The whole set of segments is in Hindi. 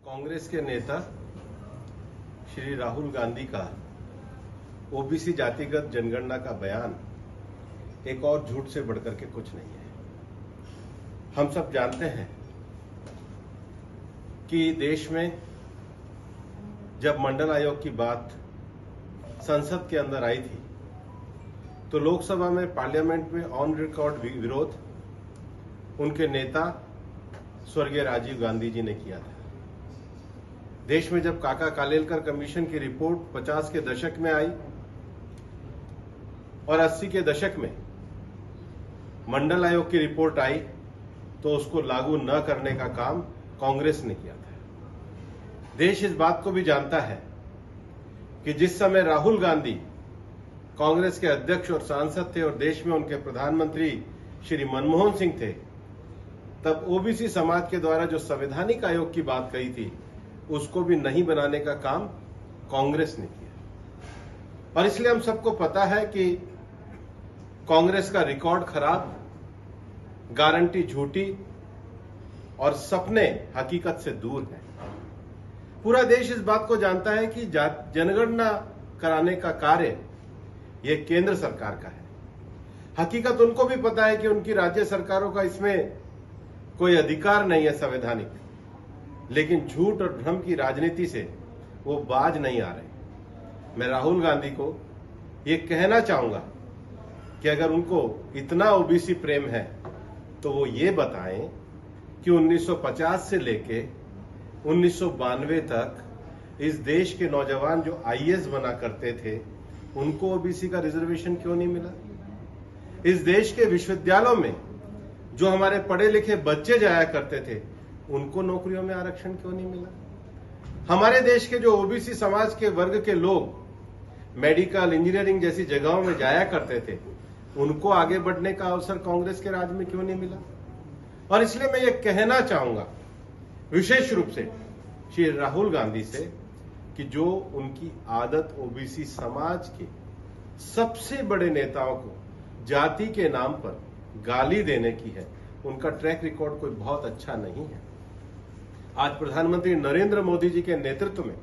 कांग्रेस के नेता श्री राहुल गांधी का ओबीसी जातिगत जनगणना का बयान एक और झूठ से बढ़कर के कुछ नहीं है। हम सब जानते हैं कि देश में जब मंडल आयोग की बात संसद के अंदर आई थी तो लोकसभा में पार्लियामेंट में ऑन रिकॉर्ड विरोध उनके नेता स्वर्गीय राजीव गांधी जी ने किया था। देश में जब काका कालेलकर कमीशन की रिपोर्ट 50 के दशक में आई और 80 के दशक में मंडल आयोग की रिपोर्ट आई तो उसको लागू न करने का काम कांग्रेस ने किया था। देश इस बात को भी जानता है कि जिस समय राहुल गांधी कांग्रेस के अध्यक्ष और सांसद थे और देश में उनके प्रधानमंत्री श्री मनमोहन सिंह थे, तब ओबीसी समाज के द्वारा जो संवैधानिक आयोग की बात कही थी उसको भी नहीं बनाने का काम कांग्रेस ने किया। और इसलिए हम सबको पता है कि कांग्रेस का रिकॉर्ड खराब, गारंटी झूठी और सपने हकीकत से दूर हैं। पूरा देश इस बात को जानता है कि जनगणना कराने का कार्य यह केंद्र सरकार का है। हकीकत उनको भी पता है कि उनकी राज्य सरकारों का इसमें कोई अधिकार नहीं है संवैधानिक, लेकिन झूठ और भ्रम की राजनीति से वो बाज नहीं आ रहे। मैं राहुल गांधी को ये कहना चाहूंगा कि अगर उनको इतना ओबीसी प्रेम है तो वो ये बताएं कि 1950 से लेके 1992 तक इस देश के नौजवान जो आईएएस बना करते थे उनको ओबीसी का रिजर्वेशन क्यों नहीं मिला। इस देश के विश्वविद्यालयों में जो हमारे पढ़े लिखे बच्चे जाया करते थे उनको नौकरियों में आरक्षण क्यों नहीं मिला। हमारे देश के जो ओबीसी समाज के वर्ग के लोग मेडिकल, इंजीनियरिंग जैसी जगहों में जाया करते थे उनको आगे बढ़ने का अवसर कांग्रेस के राज में क्यों नहीं मिला। और इसलिए मैं ये कहना चाहूंगा विशेष रूप से श्री राहुल गांधी से कि जो उनकी आदत ओबीसी समाज के सबसे बड़े नेताओं को जाति के नाम पर गाली देने की है, उनका ट्रैक रिकॉर्ड कोई बहुत अच्छा नहीं है। आज प्रधानमंत्री नरेंद्र मोदी जी के नेतृत्व में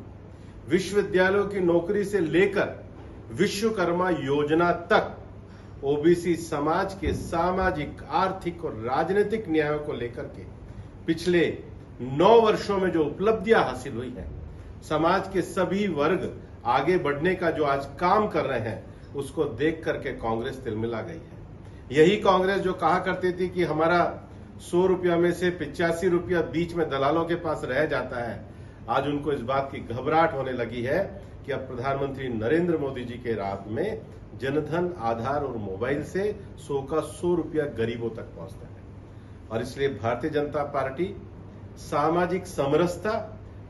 विश्वविद्यालयों की नौकरी से लेकर विश्वकर्मा योजना तक ओबीसी समाज के सामाजिक, आर्थिक और राजनीतिक न्यायों को लेकर के पिछले 9 वर्षों में जो उपलब्धियां हासिल हुई है, समाज के सभी वर्ग आगे बढ़ने का जो आज काम कर रहे हैं उसको देख करके कांग्रेस तिलमिला गई है। यही कांग्रेस जो कहा करती थी कि हमारा 100 रुपया में से 85 रुपया बीच में दलालों के पास रह जाता है, आज उनको इस बात की घबराहट होने लगी है कि अब प्रधानमंत्री नरेंद्र मोदी जी के राज में जनधन, आधार और मोबाइल से 100 का 100 रुपया गरीबों तक पहुंचता है। और इसलिए भारतीय जनता पार्टी सामाजिक समरसता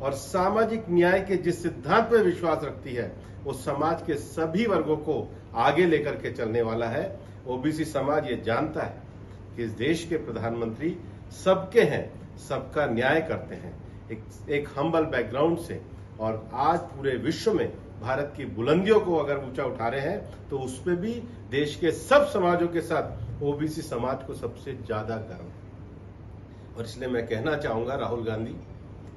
और सामाजिक न्याय के जिस सिद्धांत में विश्वास रखती है वो समाज के सभी वर्गों को आगे लेकर के चलने वाला है। ओबीसी समाज ये जानता है कि इस देश के प्रधानमंत्री सबके हैं, सबका न्याय करते हैं, एक हम्बल बैकग्राउंड से, और आज पूरे विश्व में भारत की बुलंदियों को अगर ऊंचा उठा रहे हैं तो उसमें भी देश के सब समाजों के साथ ओबीसी समाज को सबसे ज्यादा गर्व है। और इसलिए मैं कहना चाहूंगा राहुल गांधी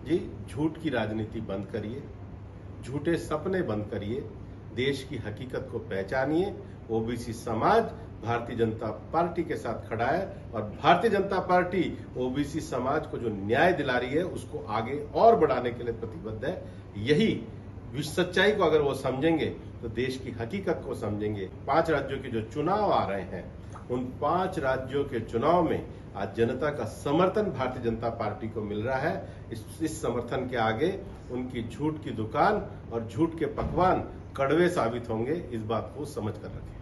जी, झूठ की राजनीति बंद करिए, झूठे सपने बंद करिए, देश की हकीकत को पहचानिए। ओबीसी समाज भारतीय जनता पार्टी के साथ खड़ा है और भारतीय जनता पार्टी ओबीसी समाज को जो न्याय दिला रही है उसको आगे और बढ़ाने के लिए प्रतिबद्ध है। यही सच्चाई को अगर वो समझेंगे तो देश की हकीकत को समझेंगे। 5 राज्यों के जो चुनाव आ रहे हैं उन 5 राज्यों के चुनाव में आज जनता का समर्थन भारतीय जनता पार्टी को मिल रहा है। इस समर्थन के आगे उनकी झूठ की दुकान और झूठ के पकवान कड़वे साबित होंगे, इस बात को समझ कर रखें।